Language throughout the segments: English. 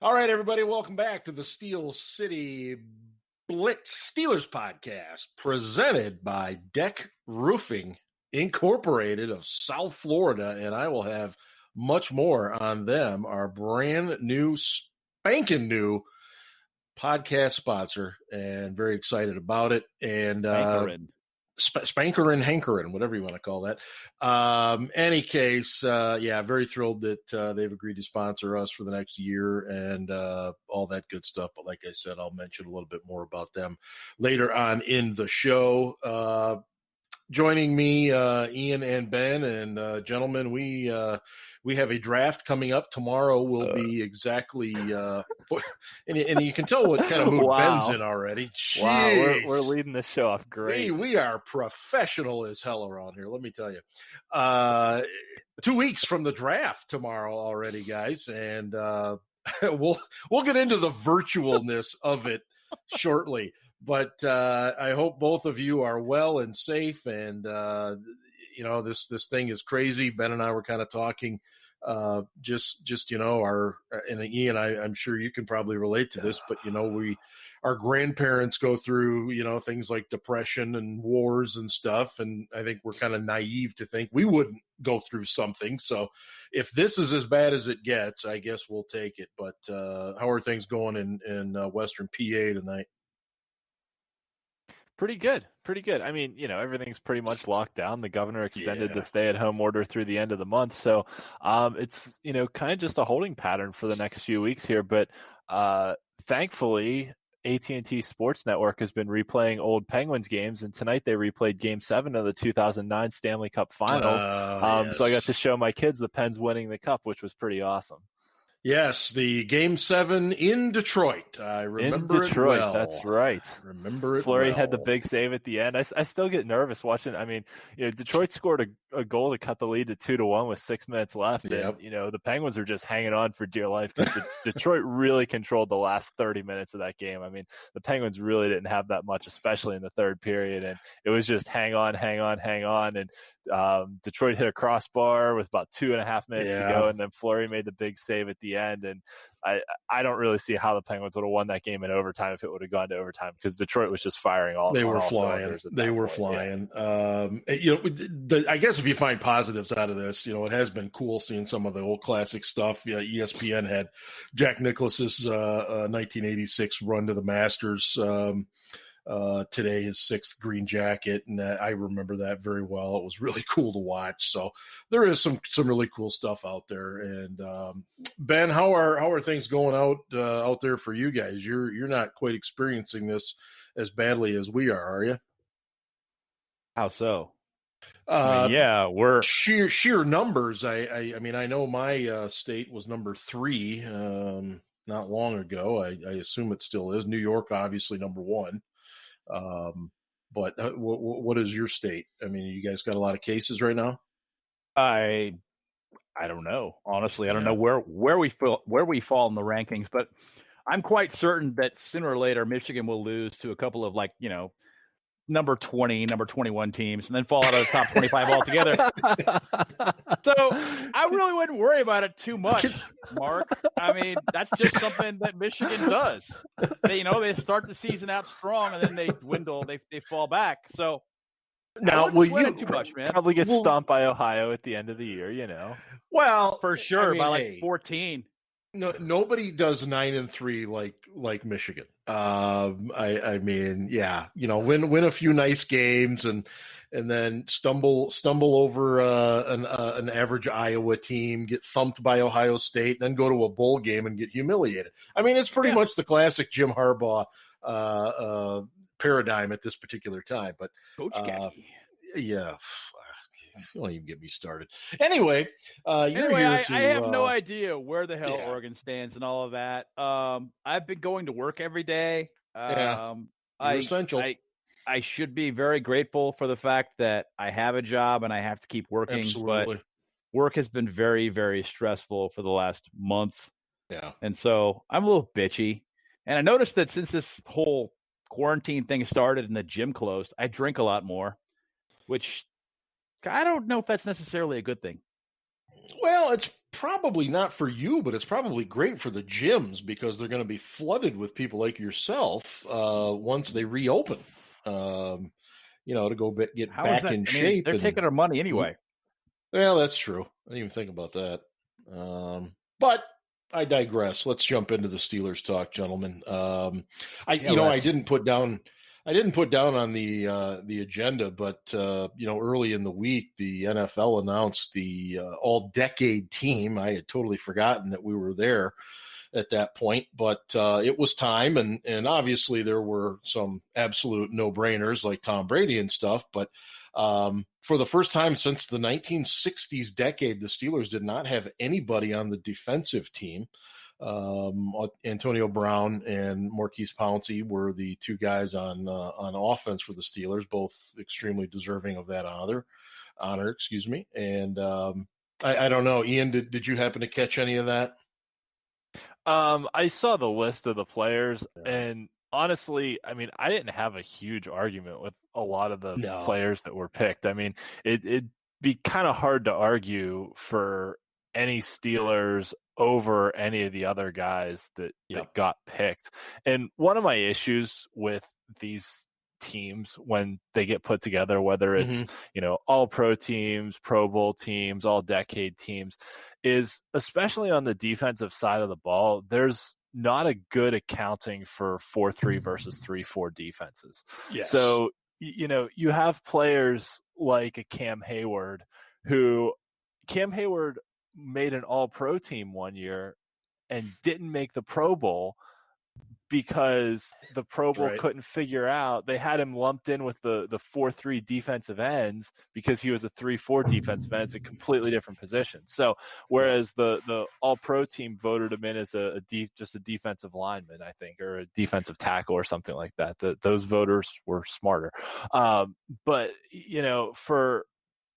All right, everybody, welcome back to the Steel City Blitz Steelers Podcast, presented by Deck Roofing Incorporated of South Florida, and I will have much more on them, our brand new, spanking new podcast sponsor, and very excited about it. And Spankerin, Hankerin, whatever you want to call that. Any case, very thrilled that they've agreed to sponsor us for the next year and all that good stuff. But like I said, I'll mention a little bit more about them later on in the show. Joining me, Ian and Ben, and gentlemen, we have a draft coming up tomorrow. Will be exactly, and you can tell what kind of mood Ben's in already. Jeez. Wow, we're leading this show off great. We are professional as hell around here. Let me tell you, 2 weeks from the draft tomorrow already, guys, and we'll get into the virtualness of it shortly. But I hope both of you are well and safe. And, this thing is crazy. Ben and I were kind of talking and Ian, I'm sure you can probably relate to this, but, our grandparents go through, things like depression and wars and stuff. And I think we're kind of naive to think we wouldn't go through something. So if this is as bad as it gets, I guess we'll take it. But how are things going in Western PA tonight? Pretty good. I mean, everything's pretty much locked down. The governor extended the stay-at-home order through the end of the month. So it's, kind of just a holding pattern for the next few weeks here. But thankfully, AT&T Sports Network has been replaying old Penguins games, and tonight they replayed Game 7 of the 2009 Stanley Cup Finals. Yes. So I got to show my kids the Pens winning the Cup, which was pretty awesome. Yes, the Game 7 in Detroit. I remember in Detroit, it well. That's right. Remember it Fleury well. had the big save at the end. I still get nervous watching. I mean, Detroit scored a goal to cut the lead to 2-1 with 6 minutes left. Yep. And, the Penguins were just hanging on for dear life because Detroit really controlled the last 30 minutes of that game. I mean, the Penguins really didn't have that much, especially in the third period. And it was just hang on. And Detroit hit a crossbar with about 2.5 minutes to go. And then Fleury made the big save at the end. And I don't really see how the Penguins would have won that game in overtime if it would have gone to overtime, because Detroit was just firing all. They were flying. I guess if you find positives out of this, it has been cool seeing some of the old classic stuff. Yeah, ESPN had Jack Nicklaus's 1986 run to the Masters. Today, his 6th green jacket, and I remember that very well. It was really cool to watch. So there is some really cool stuff out there. And Ben, how are things going out there for you guys? You're not quite experiencing this as badly as we are you? How so? We're sheer numbers. I mean, I know my state was number 3 not long ago. I assume it still is. New York, obviously, number 1. But what is your state? I mean, you guys got a lot of cases right now? I don't know. Honestly, I don't know where we fall in the rankings, but I'm quite certain that sooner or later Michigan will lose to a couple of number 20, number 21 teams, and then fall out of the top 25 altogether. So I really wouldn't worry about it too much, Mark. I mean, that's just something that Michigan does. They start the season out strong, and then they dwindle, they fall back. So now, will you too much, man? Probably get stomped by Ohio at the end of the year, Well, for sure, by 14. No, nobody does 9-3 like Michigan. I mean, win a few nice games and then stumble over an average Iowa team, get thumped by Ohio State, then go to a bowl game and get humiliated. I mean, it's pretty much the classic Jim Harbaugh paradigm at this particular time. But don't even get me started. Anyway, I have no idea where the hell Oregon stands and all of that. I've been going to work every day. Essential. I should be very grateful for the fact that I have a job and I have to keep working. Absolutely. But work has been very, very stressful for the last month. Yeah. And so I'm a little bitchy. And I noticed that since this whole quarantine thing started and the gym closed, I drink a lot more, which I don't know if that's necessarily a good thing. Well, it's probably not for you, but it's probably great for the gyms because they're going to be flooded with people like yourself once they reopen. To go get How is back that? in I mean, shape. they're taking our money anyway. Well, that's true. I didn't even think about that. But I digress. Let's jump into the Steelers talk, gentlemen. I didn't put down on the agenda, but early in the week, the NFL announced the all-decade team. I had totally forgotten that we were there at that point, but it was time, and obviously there were some absolute no-brainers like Tom Brady and stuff, but for the first time since the 1960s decade, the Steelers did not have anybody on the defensive team. Antonio Brown and Maurkice Pouncey were the two guys on offense for the Steelers, both extremely deserving of that honor. And I don't know, Ian, did you happen to catch any of that? I saw the list of the players, and honestly, I mean, I didn't have a huge argument with a lot of the players that were picked. I mean, it'd be kind of hard to argue for any Steelers over any of the other guys that got picked. And one of my issues with these teams when they get put together, whether it's all pro teams, Pro Bowl teams, all decade teams, is especially on the defensive side of the ball, there's not a good accounting for 4-3 versus 3-4 defenses. Yes. So you have players like a Cam Hayward made an all-pro team one year and didn't make the Pro Bowl because the Pro Bowl couldn't figure out. They had him lumped in with the 4-3 defensive ends because he was a 3-4 defensive end. It's a completely different position. So whereas the All-Pro team voted him in as just a defensive lineman, I think, or a defensive tackle or something like that. Those voters were smarter. But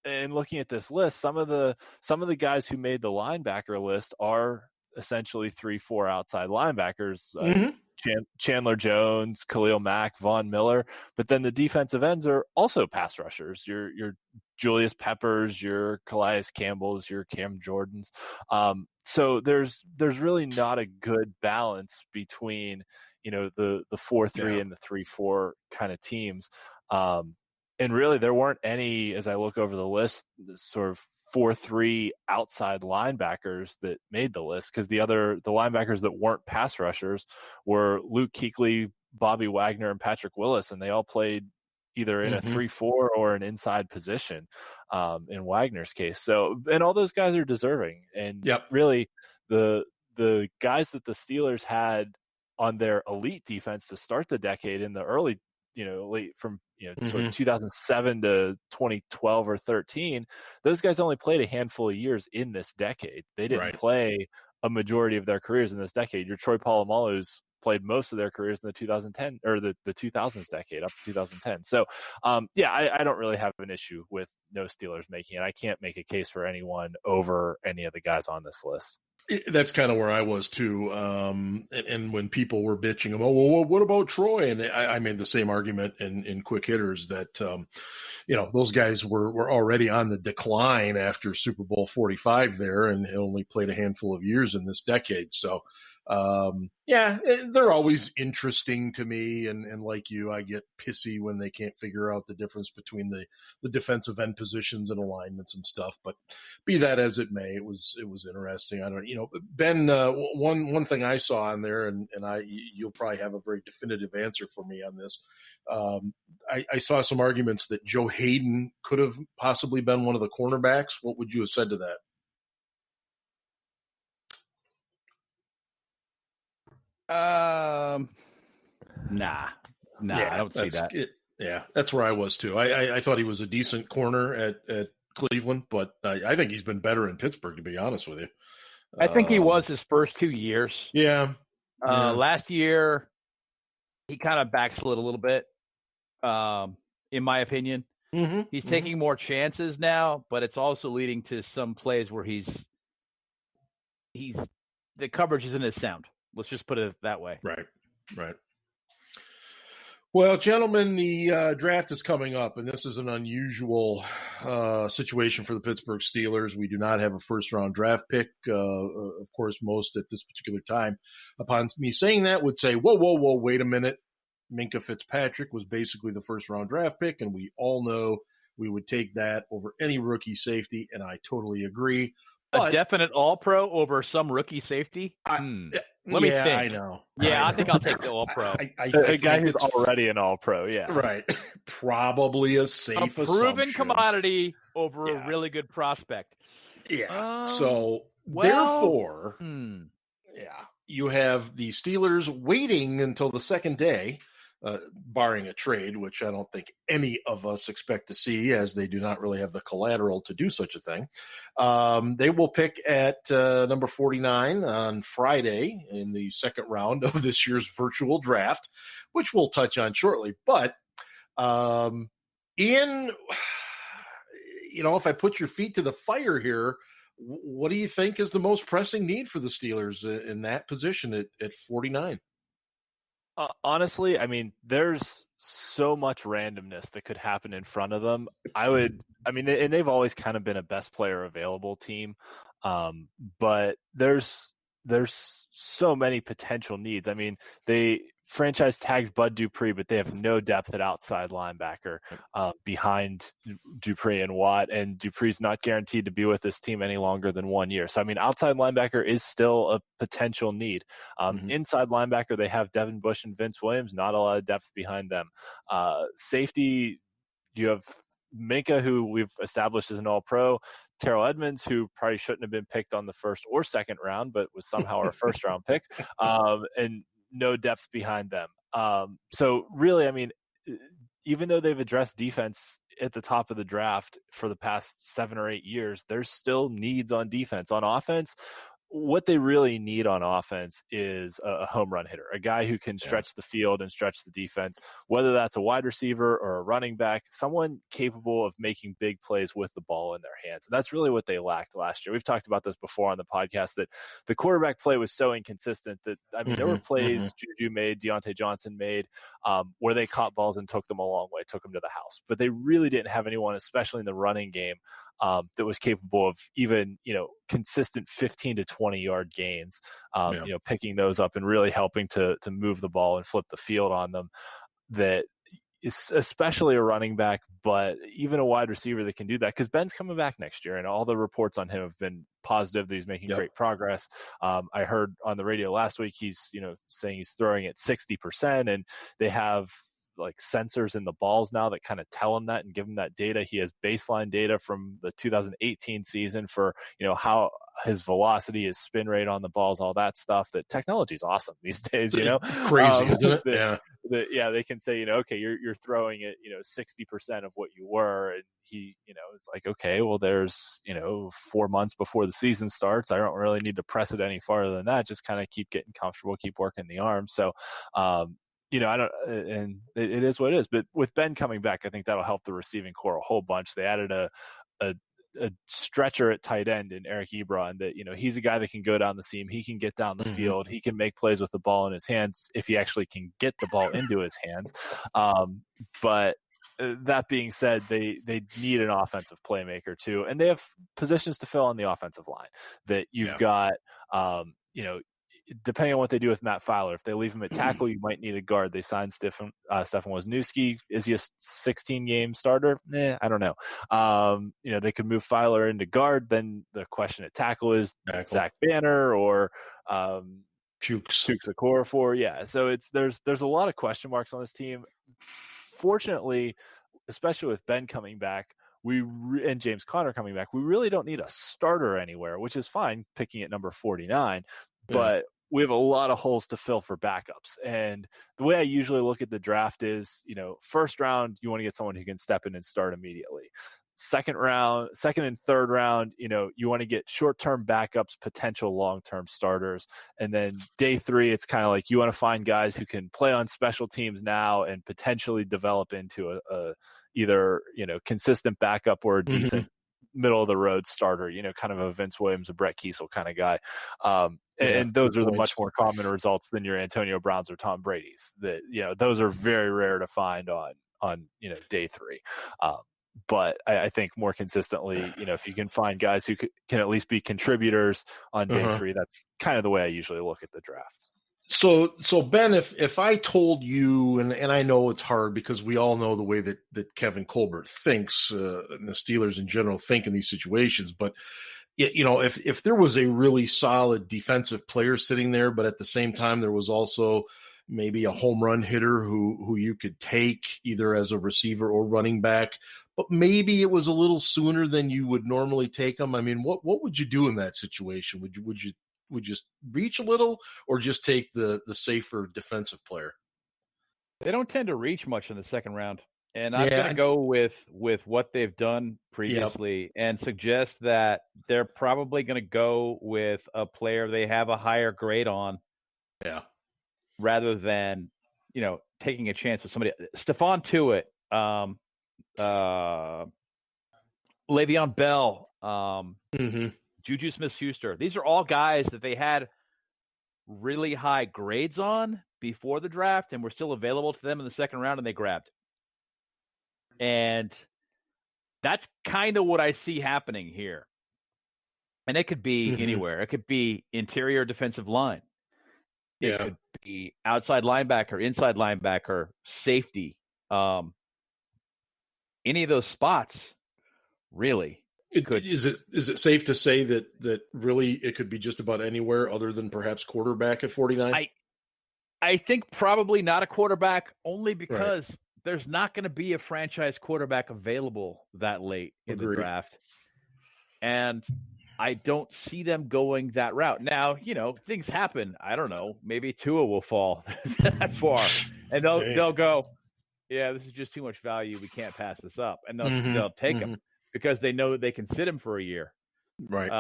in looking at this list, some of the guys who made the linebacker list are essentially 3-4 outside linebackers. Chandler Jones, Khalil Mack, Von Miller, but then the defensive ends are also pass rushers. Your Julius Peppers, your Calais Campbells, your Cam Jordans. So there's really not a good balance between the 4-3 and the 3-4 kind of teams. And really, there weren't any, as I look over the list, sort of 4-3 outside linebackers that made the list, because the linebackers that weren't pass rushers were Luke Kuechly, Bobby Wagner, and Patrick Willis, and they all played either in a 3-4 or an inside position in Wagner's case. So, and all those guys are deserving. And really, the guys that the Steelers had on their elite defense to start the decade in the early, late from sort of 2007 to 2012 or 13, those guys only played a handful of years in this decade. They didn't play a majority of their careers in this decade. Your Troy Polamalu's played most of their careers in the 2010 or the 2000s decade up to 2010. So, I don't really have an issue with no Steelers making it. I can't make a case for anyone over any of the guys on this list. That's kind of where I was too. And when people were bitching about, well, what about Troy? And I made the same argument in quick hitters that, those guys were already on the decline after Super Bowl 45 there and only played a handful of years in this decade. So, they're always interesting to me. And like you, I get pissy when they can't figure out the difference between the defensive end positions and alignments and stuff. But be that as it may, it was interesting. I don't, Ben, one thing I saw on there, and you'll probably have a very definitive answer for me on this. I saw some arguments that Joe Hayden could have possibly been one of the cornerbacks. What would you have said to that? Nah, I don't see that. That's where I was too. I thought he was a decent corner at Cleveland, but I think he's been better in Pittsburgh, to be honest with you. I think he was his first 2 years. Last year, he kind of backslid a little bit, in my opinion. He's taking more chances now, but it's also leading to some plays where he's the coverage isn't as sound. Let's just put it that way. Right. Well, gentlemen, the draft is coming up, and this is an unusual situation for the Pittsburgh Steelers. We do not have a first-round draft pick. Of course, most at this particular time, upon me saying that, would say, whoa, wait a minute. Minkah Fitzpatrick was basically the first-round draft pick, and we all know we would take that over any rookie safety, and I totally agree. But, a definite all-pro over some rookie safety? Let me think. I know. Yeah, I think I'll take the all-pro. A guy who's already an all-pro, yeah. Right. Probably a safe assumption. A proven commodity over a really good prospect. Yeah. Therefore, you have the Steelers waiting until the second day, barring a trade, which I don't think any of us expect to see, as they do not really have the collateral to do such a thing. They will pick at number 49 on Friday in the second round of this year's virtual draft, which we'll touch on shortly. But if I put your feet to the fire here, what do you think is the most pressing need for the Steelers in that position at 49? Honestly, I mean, there's so much randomness that could happen in front of them. And they've always kind of been a best player available team, but there's so many potential needs. I mean, they franchise tagged Bud Dupree, but they have no depth at outside linebacker behind Dupree and Watt, and Dupree's not guaranteed to be with this team any longer than 1 year. So, I mean, outside linebacker is still a potential need. Inside linebacker, they have Devin Bush and Vince Williams, not a lot of depth behind them. Safety, you have Minkah, who we've established as an all-pro, Terrell Edmonds, who probably shouldn't have been picked on the first or second round, but was somehow our first-round pick, and no depth behind them. So really, I mean, even though they've addressed defense at the top of the draft for the past 7 or 8 years, there's still needs on defense. On offense, what they really need on offense is a home run hitter, a guy who can stretch the field and stretch the defense, whether that's a wide receiver or a running back, someone capable of making big plays with the ball in their hands. And that's really what they lacked last year. We've talked about this before on the podcast, that the quarterback play was so inconsistent that, I mean, there were plays Juju made, Deontay Johnson made, where they caught balls and took them a long way, took them to the house. But they really didn't have anyone, especially in the running game, that was capable of even, consistent 15 to 20 yard gains, picking those up and really helping to move the ball and flip the field on them. That is especially a running back, but even a wide receiver that can do that, because Ben's coming back next year and all the reports on him have been positive that he's making great progress. I heard on the radio last week, he's, saying he's throwing at 60%, and they have like sensors in the balls now that kind of tell him that and give him that data. He has baseline data from the 2018 season for, how his velocity, his spin rate on the balls, all that stuff. That technology is awesome these days, Crazy, isn't it? They can say, okay, you're throwing it, 60% of what you were. And he, is like, okay, well, there's, 4 months before the season starts. I don't really need to press it any farther than that. Just kind of keep getting comfortable, keep working the arm. So, I don't, and it is what it is. But with Ben coming back, I think that'll help the receiving core a whole bunch. They added a stretcher at tight end in Eric Ebron that, he's a guy that can go down the seam. He can get down the field. He can make plays with the ball in his hands if he actually can get the ball into his hands. But that being said, they need an offensive playmaker too. And they have positions to fill on the offensive line that you've got, depending on what they do with Matt Fowler. If they leave him at tackle, you might need a guard. They signed Stefan Wisniewski. Is he a 16-game starter? I don't know. They could move Fowler into guard. Then the question at tackle is Zach Banner or Chooks Okorafor. Yeah. So there's a lot of question marks on this team. Fortunately, especially with Ben coming back, and James Conner coming back, we really don't need a starter anywhere, which is fine picking at number 49. But we have a lot of holes to fill for backups. And the way I usually look at the draft is, first round, you want to get someone who can step in and start immediately. Second and third round, you want to get short-term backups, potential long-term starters. And then day 3, it's kind of like you want to find guys who can play on special teams now and potentially develop into a either, consistent backup or a decent middle of the road starter, kind of a Vince Williams, a Brett Kiesel kind of guy. And those are the much more common results than your Antonio Browns or Tom Brady's. That, those are very rare to find on day 3. But I think more consistently, if you can find guys who can at least be contributors on day 3, that's kind of the way I usually look at the draft. So Ben, if I told you, and I know it's hard because we all know the way that Kevin Colbert thinks, and the Steelers in general think in these situations, but if there was a really solid defensive player sitting there, but at the same time there was also maybe a home run hitter who you could take either as a receiver or running back, but maybe it was a little sooner than you would normally take them. I mean, what would you do in that situation? Would you reach a little, or just take the safer defensive player? They don't tend to reach much in the second round. And I'm going to go with what they've done previously and suggest that they're probably going to go with a player they have a higher grade on. Yeah. Rather than, taking a chance with somebody. Stephon Tuitt, Le'Veon Bell, Juju Smith-Schuster. These are all guys that they had really high grades on before the draft and were still available to them in the second round, and they grabbed. And that's kind of what I see happening here. And it could be anywhere. It could be interior defensive line. It could be outside linebacker, inside linebacker, safety. Any of those spots, really. Is it safe to say that really it could be just about anywhere other than perhaps quarterback at 49? I think probably not a quarterback, only because there's not going to be a franchise quarterback available that late in the draft. And I don't see them going that route. Now, things happen. I don't know. Maybe Tua will fall that far. And they'll go, yeah, this is just too much value. We can't pass this up. And they'll take him because they know they can sit him for a year. Right.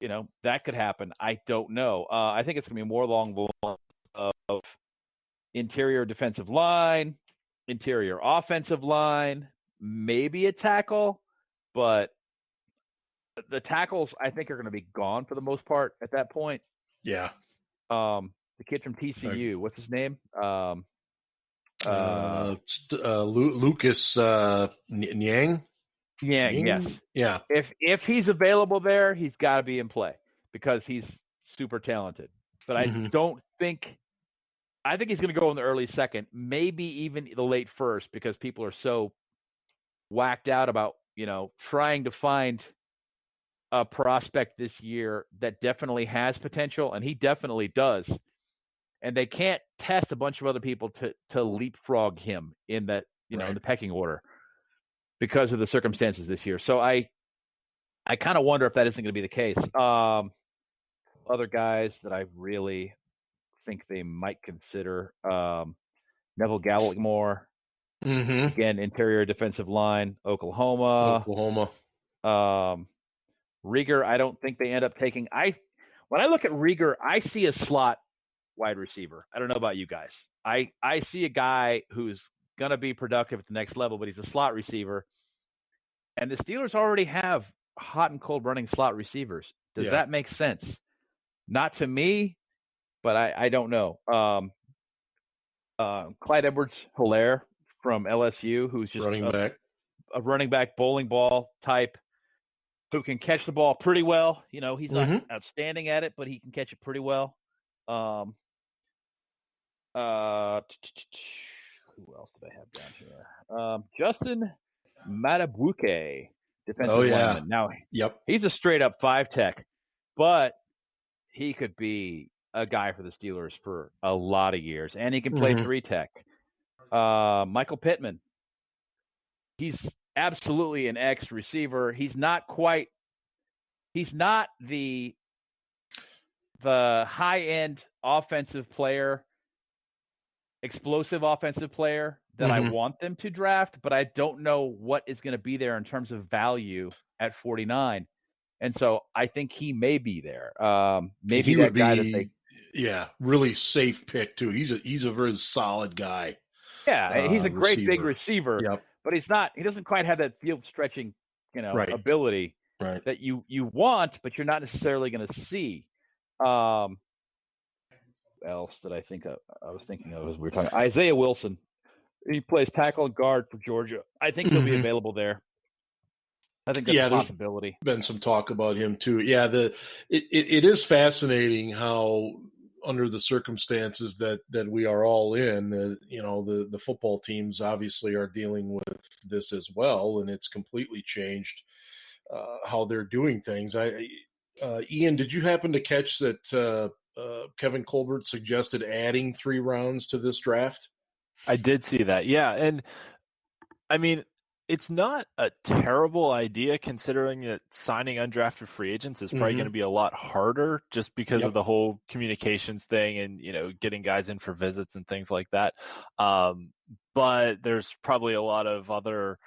That could happen. I don't know. I think it's going to be more along the lines of interior defensive line, interior offensive line, maybe a tackle, but the tackles, I think, are going to be gone for the most part at that point. Yeah. The kid from TCU, what's his name? Lucas Niang. Yang, yes. Yeah. If he's available there, he's got to be in play because he's super talented. But I don't think – I think he's going to go in the early second, maybe even the late first, because people are so whacked out about, trying to find – a prospect this year that definitely has potential, and he definitely does. And they can't test a bunch of other people to leapfrog him in that, in the pecking order because of the circumstances this year. So I kind of wonder if that isn't going to be the case. Other guys that I really think they might consider, Neville Gallimore, again, interior defensive line, Oklahoma. Rieger, I don't think they end up taking. When I look at Rieger, I see a slot wide receiver. I don't know about you guys. I see a guy who's going to be productive at the next level, but he's a slot receiver. And the Steelers already have hot and cold running slot receivers. Does that make sense? Not to me, but I don't know. Clyde Edwards-Helaire from LSU, who's just a running back bowling ball type, who can catch the ball pretty well. He's not outstanding at it, but he can catch it pretty well. Who else did I have down here? Justin Matabuke, defensive lineman. Now, he's a straight-up 5-tech, but he could be a guy for the Steelers for a lot of years, and he can play 3-tech. Michael Pittman. He's absolutely an X receiver. He's not the high-end offensive player, explosive offensive player that I want them to draft, but I don't know what is going to be there in terms of value at 49. And so I think he may be there. Maybe that guy that they really safe pick too. He's a very solid guy. Yeah, he's a great big receiver. Yep. But he doesn't quite have that field stretching Right. ability Right. that you want, but you're not necessarily going to see. What else did I think of? I was thinking of as we were talking. Isaiah Wilson. He plays tackle and guard for Georgia. I think he'll be available there. I think that's a possibility. There's been some talk about him too. Yeah, it is fascinating how, under the circumstances that we are all in, the football teams obviously are dealing with this as well, and it's completely changed how they're doing things. Ian, did you happen to catch that Kevin Colbert suggested adding 3 rounds to this draft? I did see that. Yeah. And I mean, it's not a terrible idea considering that signing undrafted free agents is probably going to be a lot harder just because of the whole communications thing and, getting guys in for visits and things like that. But there's probably a lot of other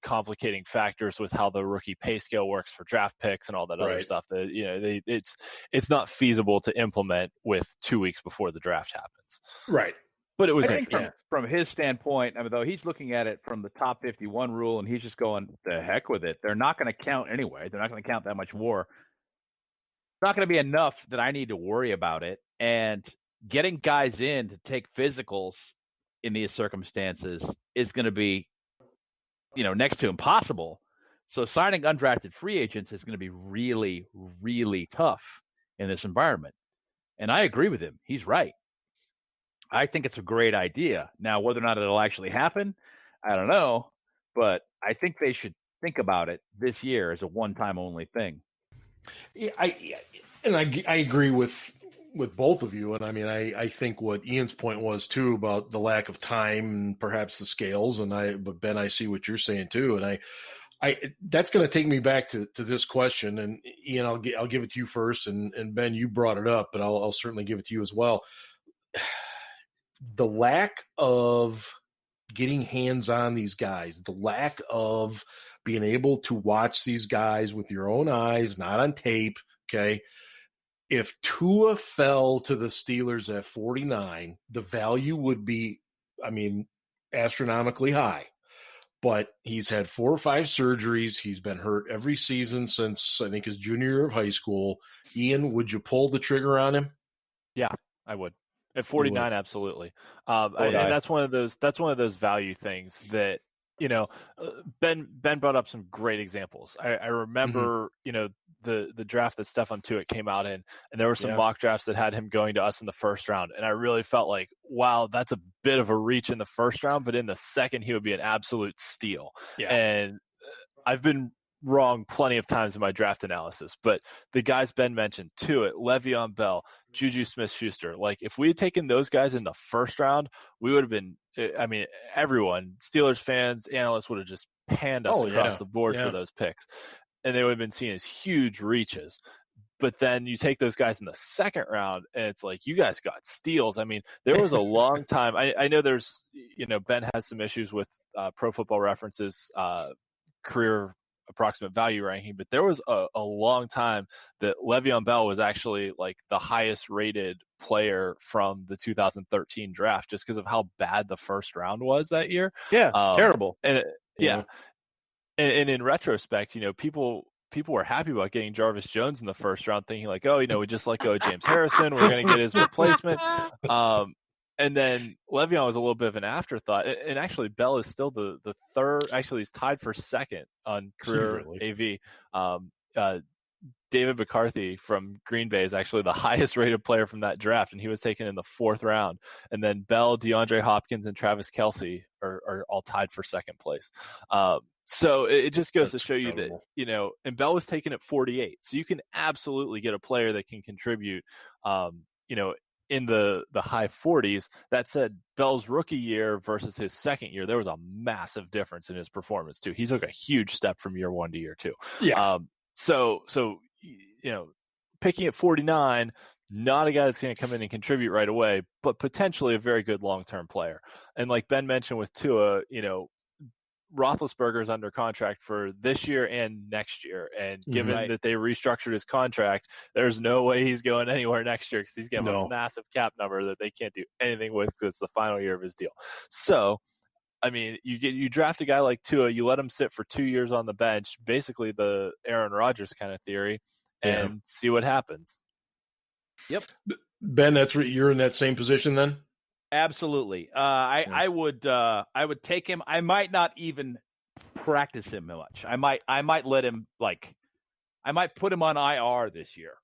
complicating factors with how the rookie pay scale works for draft picks and all that other stuff that, it's not feasible to implement with 2 weeks before the draft happens. Right. But it was interesting. From his standpoint, though, he's looking at it from the top 51 rule, and he's just going, the heck with it. They're not going to count anyway. They're not going to count that much more. It's not going to be enough that I need to worry about it. And getting guys in to take physicals in these circumstances is going to be, next to impossible. So signing undrafted free agents is going to be really, really tough in this environment. And I agree with him. He's right. I think it's a great idea. Now, whether or not it'll actually happen, I don't know. But I think they should think about it this year as a one-time only thing. Yeah, I agree with both of you. And I mean, I think what Ian's point was too about the lack of time and perhaps the scales. But Ben, I see what you're saying too. And I that's going to take me back to this question. And Ian, I'll give it to you first. And Ben, you brought it up, but I'll certainly give it to you as well. The lack of getting hands on these guys, the lack of being able to watch these guys with your own eyes, not on tape. Okay. If Tua fell to the Steelers at 49, the value would be, astronomically high. But he's had 4 or 5 surgeries. He's been hurt every season since, I think, his junior year of high school. Ian, would you pull the trigger on him? Yeah, I would. At 49, absolutely. And that's one of those value things that, Ben brought up some great examples. I remember, the draft that Stephon Tuitt came out in, and there were some mock drafts that had him going to us in the first round. And I really felt like, wow, that's a bit of a reach in the first round, but in the second, he would be an absolute steal. Yeah. And I've been wrong plenty of times in my draft analysis, but the guys Ben mentioned, Tuitt, Le'Veon Bell, Juju Smith-Schuster, like if we had taken those guys in the first round, we would have been, everyone, Steelers fans, analysts would have just panned us across the board for those picks, and they would have been seen as huge reaches. But then you take those guys in the second round, and it's like, you guys got steals. There was a long time. I know there's, Ben has some issues with Pro Football Reference's career approximate value ranking, but there was a long time that Le'Veon Bell was actually like the highest rated player from the 2013 draft just because of how bad the first round was that year. Yeah, terrible. And and in retrospect, people were happy about getting Jarvis Jones in the first round, thinking like, oh, we just let go of James Harrison, we're going to get his replacement. And then Le'Veon was a little bit of an afterthought. And actually, Bell is still the third. Actually, he's tied for second on career AV. David McCarthy from Green Bay is actually the highest rated player from that draft, and he was taken in the 4th round. And then Bell, DeAndre Hopkins, and Travis Kelce are all tied for second place. So it just goes to show incredible. You that, and Bell was taken at 48. So you can absolutely get a player that can contribute, in the high 40s. That said, Bell's rookie year versus his second year, there was a massive difference in his performance too. He took a huge step from year 1 to year 2. Yeah. So picking at 49, not a guy that's going to come in and contribute right away, but potentially a very good long-term player. And like Ben mentioned with Tua, Roethlisberger is under contract for this year and next year. And given that they restructured his contract, there's no way he's going anywhere next year because he's getting a massive cap number that they can't do anything with because it's the final year of his deal. So I mean, you draft a guy like Tua, you let him sit for 2 years on the bench, basically the Aaron Rodgers kind of theory, and see what happens. Yep. Ben, you're in that same position then? Absolutely. I would take him. I might not even practice him much. I might let him I might put him on IR this year,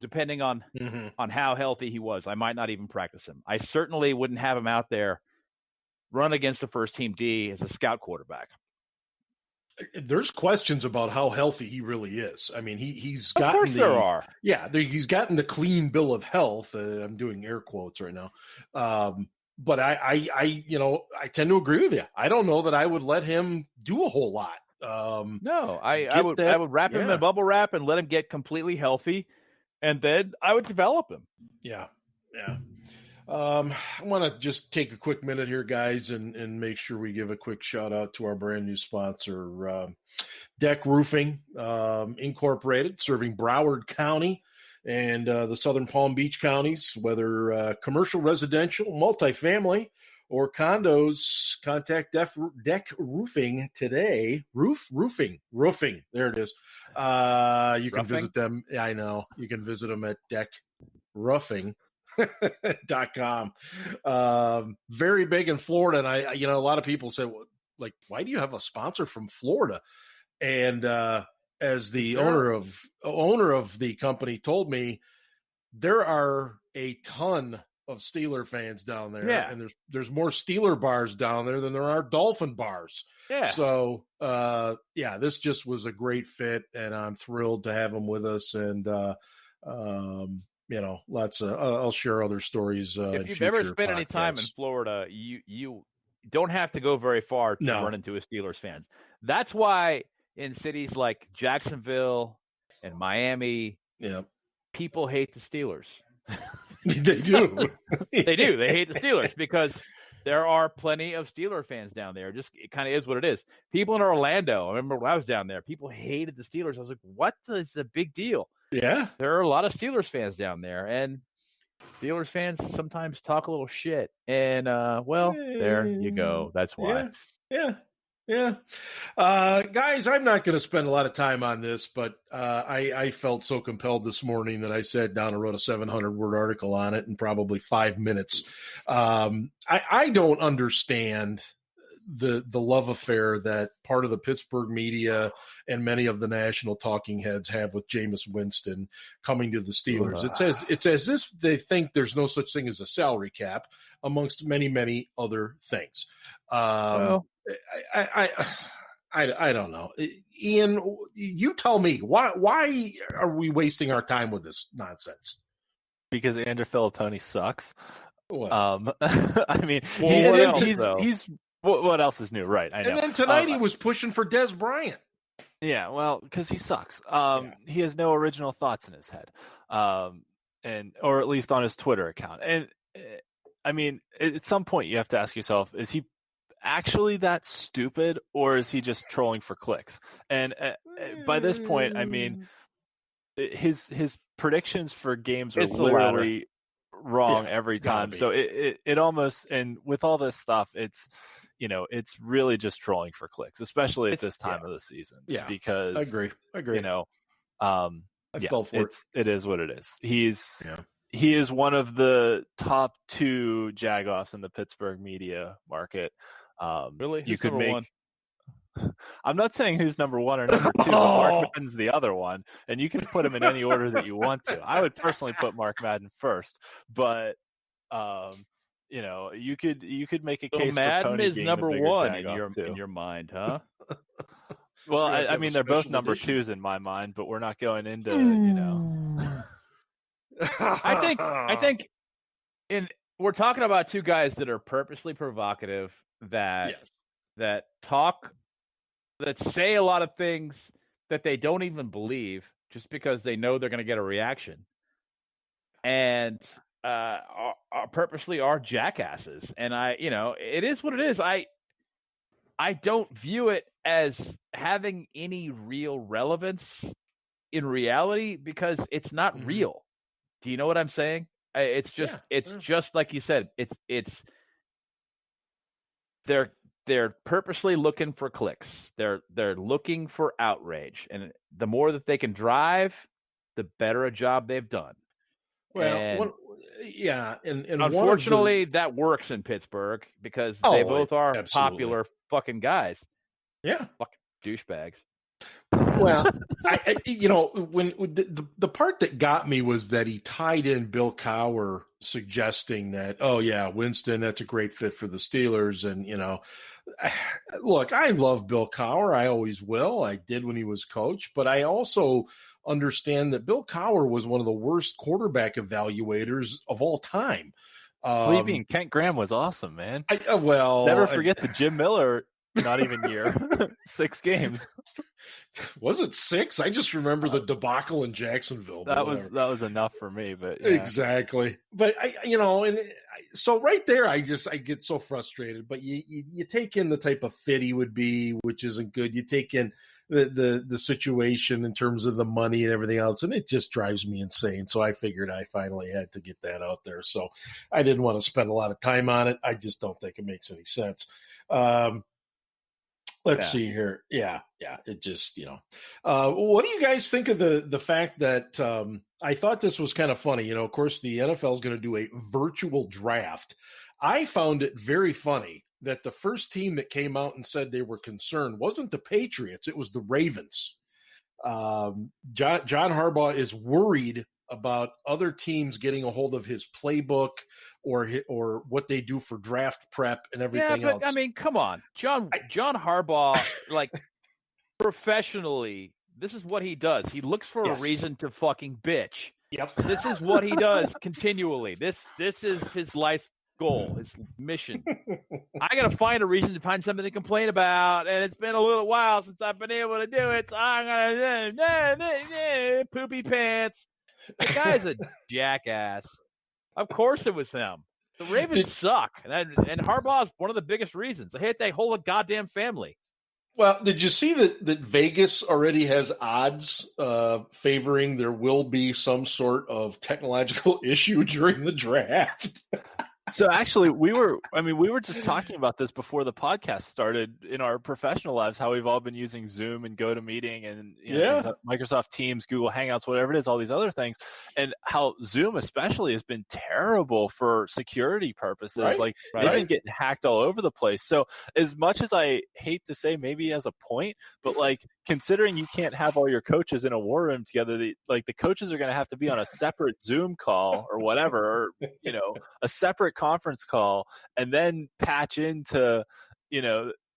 depending on how healthy he was. I might not even practice him. I certainly wouldn't have him out there run against the first team D as a scout quarterback. There's questions about how healthy he really is. I mean, he's gotten of course there are. Yeah, he's gotten the clean bill of health. I'm doing air quotes right now. But I tend to agree with you. I don't know that I would let him do a whole lot. No, I would wrap him in bubble wrap and let him get completely healthy, and then I would develop him. Yeah. I want to just take a quick minute here, guys, and make sure we give a quick shout out to our brand new sponsor, Deck Roofing Incorporated, serving Broward County and the Southern Palm Beach counties. Whether commercial, residential, multifamily, or condos, contact Deck Roofing today. Roofing. There it is. You can visit them. I know. You can visit them at deckroofing.com. Very big in Florida. And a lot of people say, well, like, why do you have a sponsor from Florida? And as the owner of the company told me, there are a ton of Steeler fans down there, and there's more Steeler bars down there than there are Dolphin bars. Yeah. So, this just was a great fit, and I'm thrilled to have him with us. And lots of I'll share other stories. If you've ever spent any time in Florida, you don't have to go very far to run into a Steelers fan. That's why in cities like Jacksonville and Miami, people hate the Steelers. They do. They do. They hate the Steelers because there are plenty of Steeler fans down there. Just it kind of is what it is. People in Orlando, I remember when I was down there, people hated the Steelers. I was like, what is the big deal? Yeah. There are a lot of Steelers fans down there, and Steelers fans sometimes talk a little shit. And, there you go. That's why. Yeah. Guys, I'm not going to spend a lot of time on this, but I felt so compelled this morning that I sat down and wrote a 700-word article on it in probably 5 minutes. I don't understand the love affair that part of the Pittsburgh media and many of the national talking heads have with Jameis Winston coming to the Steelers. It's as if they think there's no such thing as a salary cap, amongst many, many other things. I don't know. Ian, you tell me, why are we wasting our time with this nonsense? Because Andrew Filipponi sucks. What? I mean, what else is new? Right. I know. And then tonight he was pushing for Des Bryant. Yeah, well, because he sucks. He has no original thoughts in his head, or at least on his Twitter account. And I mean, at some point you have to ask yourself, is he actually that stupid, or is he just trolling for clicks? And by this point, I mean, his predictions for games are literally wrong every time. So it almost, and with all this stuff, it's really just trolling for clicks, especially at this time of the season. Yeah, because I agree. I fell for it. It is what it is. He is one of the top two jagoffs in the Pittsburgh media market. Really? You could make. One? I'm not saying who's number one or number two, but Mark Madden's the other one, and you can put him in any order that you want to. I would personally put Mark Madden first, but you could make a case. Madden for Tony is being number one in your mind, huh? Well, I mean, they're both number twos in my mind, but we're not going into I think we're talking about two guys that are purposely provocative, that say a lot of things that they don't even believe just because they know they're going to get a reaction, and are purposely are jackasses. And it is what it is. I don't view it as having any real relevance in reality because it's not real. Do you know what I'm saying? It's just just like you said. It's they're they're purposely looking for clicks. They're looking for outrage, and the more that they can drive, the better a job they've done. Well, and and unfortunately, that works in Pittsburgh because they both are popular fucking guys. Yeah, fucking douchebags. Well, when the part that got me was that he tied in Bill Cowher suggesting that, oh yeah, Winston, that's a great fit for the Steelers. And, look, I love Bill Cowher. I always will. I did when he was coach, but I also understand that Bill Cowher was one of the worst quarterback evaluators of all time. What do you mean? Kent Graham was awesome, man. Never forget the Jim Miller, not even year, 6 games. Was it 6? I just remember the debacle in Jacksonville. That was enough for me, but yeah. Exactly. But so right there, I get so frustrated. But you take in the type of fit he would be, which isn't good. You take in the situation in terms of the money and everything else, and it just drives me insane. So I figured I finally had to get that out there. So I didn't want to spend a lot of time on it. I just don't think it makes any sense. Let's see here. Yeah. It just, what do you guys think of the fact that I thought this was kind of funny? Of course, the NFL is going to do a virtual draft. I found it very funny that the first team that came out and said they were concerned wasn't the Patriots. It was the Ravens. John Harbaugh is worried about other teams getting a hold of his playbook or what they do for draft prep and everything else. I mean, come on. John Harbaugh, like, professionally, this is what he does. He looks for a reason to fucking bitch. Yep. This is what he does continually. This is his life goal, his mission. I got to find a reason to find something to complain about, and it's been a little while since I've been able to do it, so I'm going to poopy pants. The guy's a jackass. Of course it was him. The Ravens suck, and Harbaugh is one of the biggest reasons. I hate that whole goddamn family. Well, did you see that Vegas already has odds favoring there will be some sort of technological issue during the draft? So actually, we were just talking about this before the podcast started in our professional lives, how we've all been using Zoom and GoToMeeting and Microsoft Teams, Google Hangouts, whatever it is, all these other things, and how Zoom especially has been terrible for security purposes. Right? They've been getting hacked all over the place. So as much as I hate to say maybe as a point, but considering you can't have all your coaches in a war room together, the coaches are going to have to be on a separate Zoom call or whatever, or, a separate conference call, and then patch into,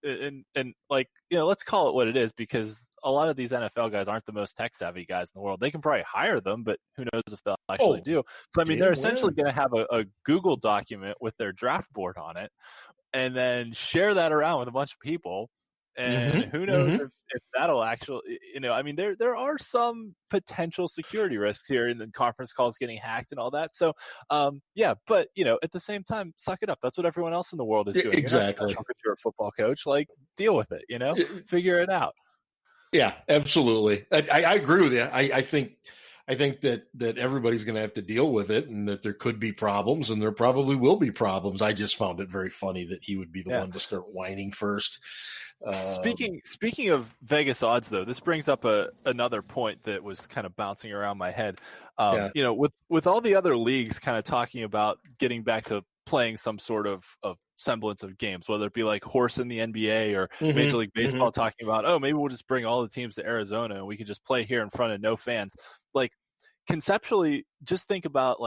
let's call it what it is, because a lot of these NFL guys aren't the most tech savvy guys in the world. They can probably hire them, but who knows if they'll actually do. So, they're essentially going to have a Google document with their draft board on it, and then share that around with a bunch of people. And who knows if that'll actually, there are some potential security risks here in the conference calls getting hacked and all that. So, but, at the same time, suck it up. That's what everyone else in the world is doing. Exactly. You're a football coach, deal with it, figure it out. Yeah, absolutely. I agree with you. I think that everybody's going to have to deal with it, and that there could be problems, and there probably will be problems. I just found it very funny that he would be the one to start whining first. Speaking of Vegas odds, though, this brings up another point that was kind of bouncing around my head. With all the other leagues kind of talking about getting back to playing some sort of semblance of games, whether it be like horse in the NBA or Major League Baseball talking about, maybe we'll just bring all the teams to Arizona and we can just play here in front of no fans. Conceptually, just think about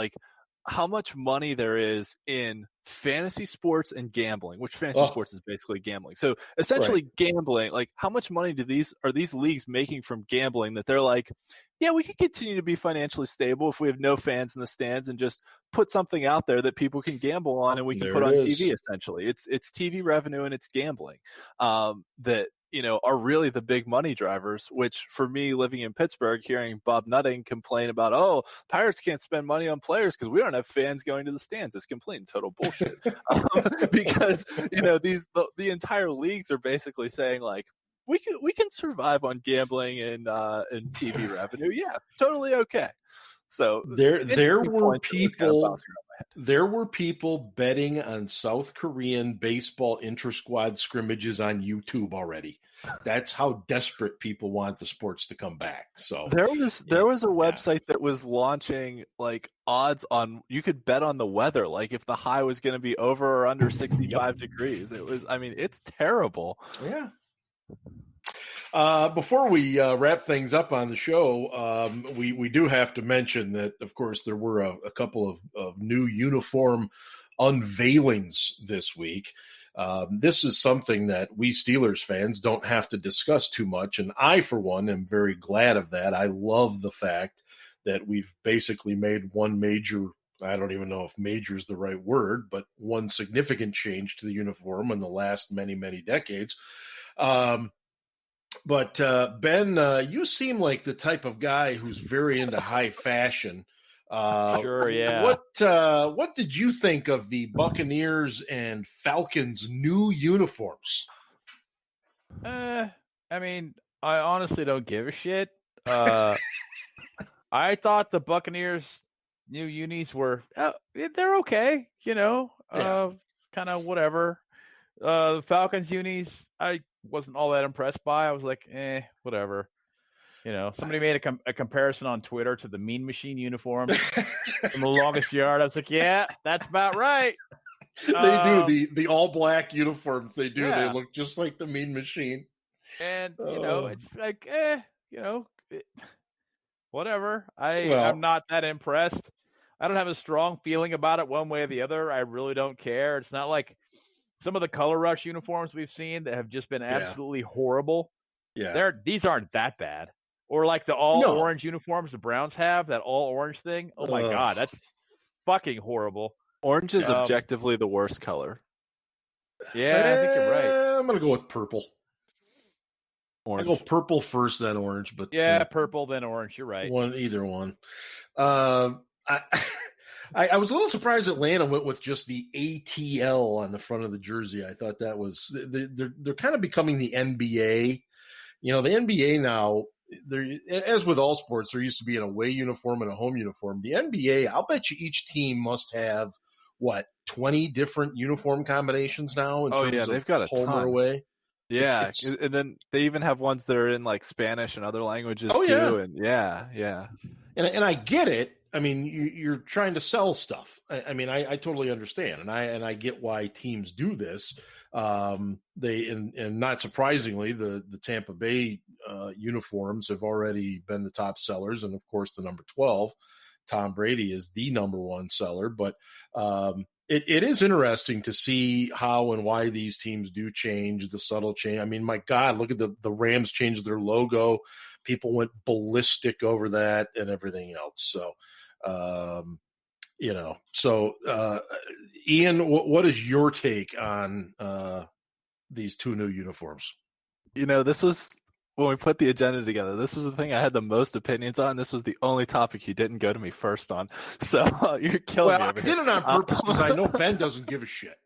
how much money there is in fantasy sports and gambling, which fantasy sports is basically gambling. So essentially gambling, how much money are these leagues making from gambling that they're we can continue to be financially stable if we have no fans in the stands and just put something out there that people can gamble on and we can put on TV. Essentially, it's TV revenue and it's gambling that are really the big money drivers, which for me, living in Pittsburgh, hearing Bob Nutting complain about, Pirates can't spend money on players because we don't have fans going to the stands. It's complete and total bullshit. Because, the entire leagues are basically saying we can survive on gambling and TV revenue. Yeah, totally okay. So there were people There were people betting on South Korean baseball inter-squad scrimmages on YouTube already. That's how desperate people want the sports to come back. So there was a website that was launching like odds on, you could bet on the weather, like if the high was going to be over or under 65 degrees. It's terrible. Yeah. Before we wrap things up on the show, we do have to mention that, of course, there were a couple of new uniform unveilings this week. This is something that we Steelers fans don't have to discuss too much, and I, for one, am very glad of that. I love the fact that we've basically made one major, I don't even know if major is the right word, but one significant change to the uniform in the last many, many decades. But Ben, you seem like the type of guy who's very into high fashion. Sure, yeah. What did you think of the Buccaneers and Falcons' new uniforms? I honestly don't give a shit. I thought the Buccaneers' new unis were they're okay, kind of whatever. The Falcons unis, I wasn't all that impressed by. I was like, whatever. Somebody made a comparison on Twitter to the Mean Machine uniforms from the longest yard. I was like, yeah, that's about right. They do the all black uniforms. They do. Yeah. They look just like the Mean Machine. And it's like, whatever. I'm not that impressed. I don't have a strong feeling about it one way or the other. I really don't care. It's not like some of the Color Rush uniforms we've seen that have just been absolutely horrible. Yeah. These aren't that bad. Or like the all-orange uniforms the Browns have, that all-orange thing. Oh, my God. That's fucking horrible. Orange is objectively the worst color. Yeah, I think you're right. I'm going to go with purple. Orange. I go purple first, then orange. But purple, then orange. You're right. Either one. I was a little surprised Atlanta went with just the ATL on the front of the jersey. I thought that was they're kind of becoming the NBA. The NBA now, as with all sports, there used to be an away uniform and a home uniform. The NBA, I'll bet you each team must have 20 different uniform combinations now. They've got a home ton. Or away. Yeah, and then they even have ones that are in like Spanish and other languages too. Yeah. And And I get it. I mean, you're trying to sell stuff. I totally understand, and I get why teams do this. And not surprisingly, the Tampa Bay uniforms have already been the top sellers, and of course, the number 12, Tom Brady, is the number one seller. But it is interesting to see how and why these teams do change, the subtle change. I mean, my God, look at the Rams changed their logo. People went ballistic over that and everything else. So, Ian, what is your take on these two new uniforms? This was when we put the agenda together. This was the thing I had the most opinions on. This was the only topic you didn't go to me first on. So you're killing me. I did it on purpose because I know Ben doesn't give a shit.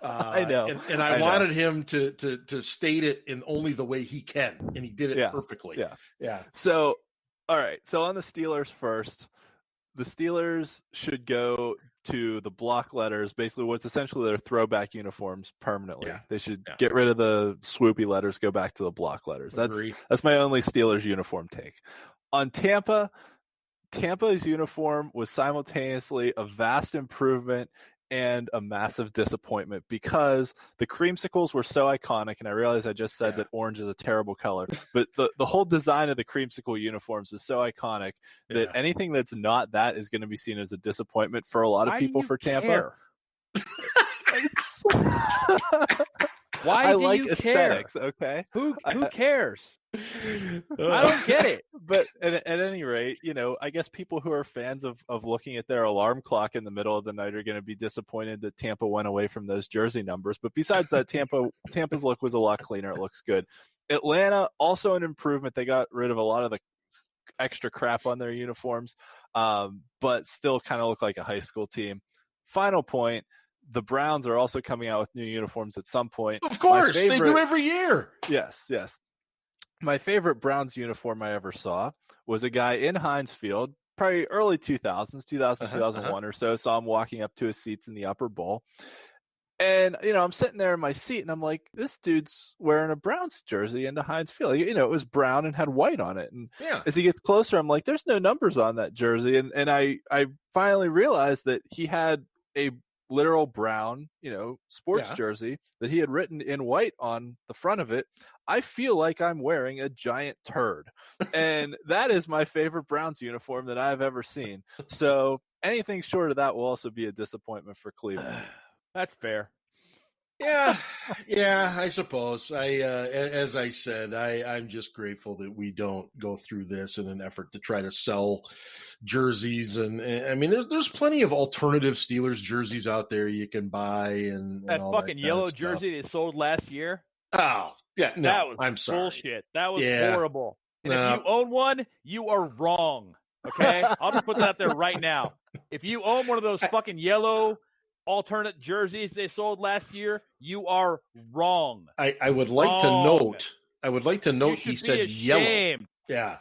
I know, and I wanted him to state it in only the way he can, and he did it perfectly. Yeah. So, all right. So on the Steelers first, the Steelers should go to the block letters, basically what's essentially their throwback uniforms permanently. Yeah. They should get rid of the swoopy letters, go back to the block letters. That's my only Steelers uniform take. On Tampa's uniform was simultaneously a vast improvement and a massive disappointment because the creamsicles were so iconic, and I realize I just said that orange is a terrible color, but the whole design of the creamsicle uniforms is so iconic that anything that's not that is going to be seen as a disappointment for a lot of people for Tampa. Why I do like you aesthetics, care? Okay? Who cares? I don't get it. But at any rate, I guess people who are fans of looking at their alarm clock in the middle of the night are going to be disappointed that Tampa went away from those jersey numbers. But besides that, Tampa's look was a lot cleaner. It looks good. Atlanta, also an improvement. They got rid of a lot of the extra crap on their uniforms, but still kind of look like a high school team. Final point. The Browns are also coming out with new uniforms at some point. Of course, they do every year. Yes. My favorite Browns uniform I ever saw was a guy in Heinz Field, probably early 2000s, 2001 or so. So I'm walking up to his seats in the upper bowl. And, I'm sitting there in my seat and I'm like, this dude's wearing a Browns jersey into Heinz Field. It was brown and had white on it. And as he gets closer, I'm like, there's no numbers on that jersey. And I finally realized that he had a literal brown, sports jersey that he had written in white on the front of it. I feel like I'm wearing a giant turd. And that is my favorite Browns uniform that I've ever seen. So anything short of that will also be a disappointment for Cleveland. That's fair. Yeah, I suppose. As I said, I'm just grateful that we don't go through this in an effort to try to sell jerseys. And I mean, there's plenty of alternative Steelers jerseys out there you can buy. And that all fucking that yellow jersey they sold last year. Oh, yeah, no, that was I'm sorry. Bullshit. That was horrible. And if you own one, you are wrong. Okay, I'll just put that out there right now. If you own one of those fucking yellow alternate jerseys they sold last year, you are wrong. I would like to note he said yellow. Yeah.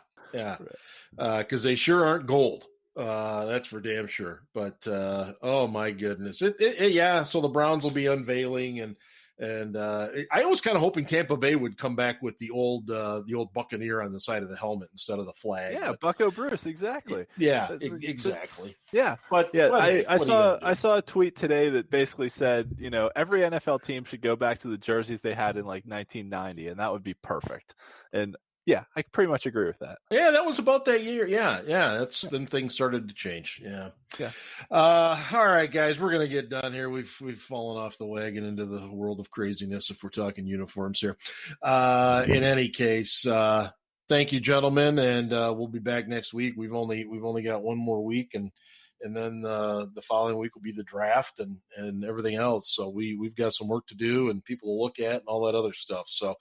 Because they sure aren't gold. That's for damn sure. But oh my goodness. So the Browns will be unveiling and I was kind of hoping Tampa Bay would come back with the old Buccaneer on the side of the helmet instead of the flag. Yeah, Bucko Bruce, exactly. Yeah, exactly. Yeah, but I saw a tweet today that basically said, every NFL team should go back to the jerseys they had in like 1990, and that would be perfect. And yeah, I pretty much agree with that. Yeah, that was about that year. Yeah. That's then things started to change. Yeah. All right, guys, we're gonna get done here. We've fallen off the wagon into the world of craziness if we're talking uniforms here. In any case, thank you, gentlemen, and we'll be back next week. We've only got one more week, and then the following week will be the draft and everything else. So we've got some work to do and people to look at and all that other stuff. So.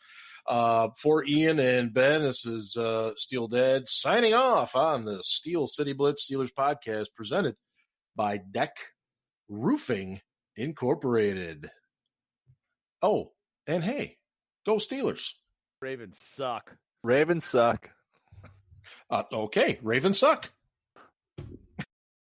For Ian and Ben, this is Steel Dad signing off on the Steel City Blitz Steelers podcast presented by Deck Roofing Incorporated. Oh, and hey, go Steelers. Ravens suck. Ravens suck. Okay, Ravens suck.